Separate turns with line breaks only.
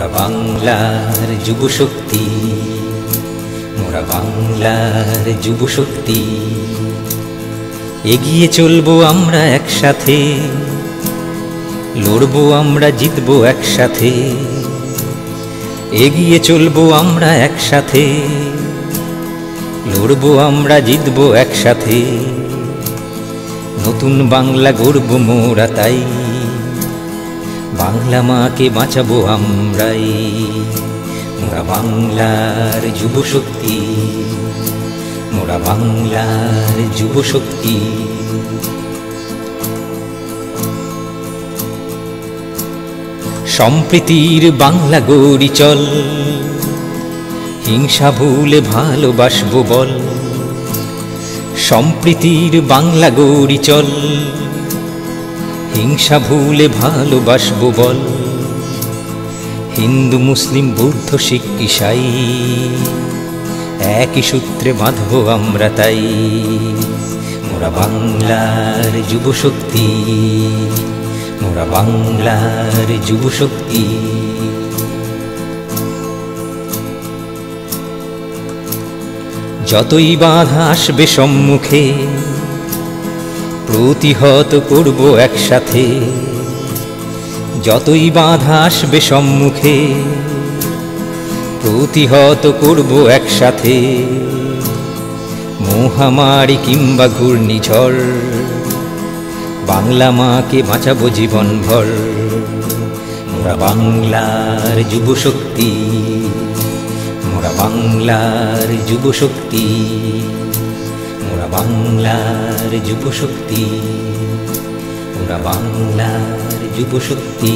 মোরা বাংলার যুব শক্তি, মোরা বাংলার যুব শক্তি। এগিয়ে চলবো আমরা একসাথে, লড়বো আমরা জিতবো একসাথে। এগিয়ে চলবো আমরা একসাথে, লড়বো আমরা জিতবো একসাথে। নতুন বাংলা গড়বো মোরা তাই, বাংলা মাকে বাঁচাবো আমরাই। মোরা বাংলার যুব শক্তি, মোরা বাংলার যুব শক্তি। সম্প্রীতির বাংলা গড়ি চল, হিংসা ভুলে ভালোবাসবো বল। সম্প্রীতির বাংলা গড়ি চল, হিংসা ভুলে ভালোবাসবো বল। হিন্দু মুসলিম বৌদ্ধ শিখ ঈসাই, একই সূত্রে বাঁধবো আমরা তাই। মোরা বাংলার যুব শক্তি, মোরা বাংলার যুব শক্তি। যতই বাধা আসবে সম্মুখে, প্রতিহত করব একসাথে। যতই বাধা আসবে সম্মুখে, প্রতিহত করব একসাথে। মহামারী কিংবা ঘূর্ণিঝড়, বাংলা মাকে বাঁচাবো জীবনভর। মোরা বাংলার যুব শক্তি, মোরা বাংলার যুব শক্তি। মোরা বাংলার যুব শক্তি, মোরা বাংলার যুব শক্তি।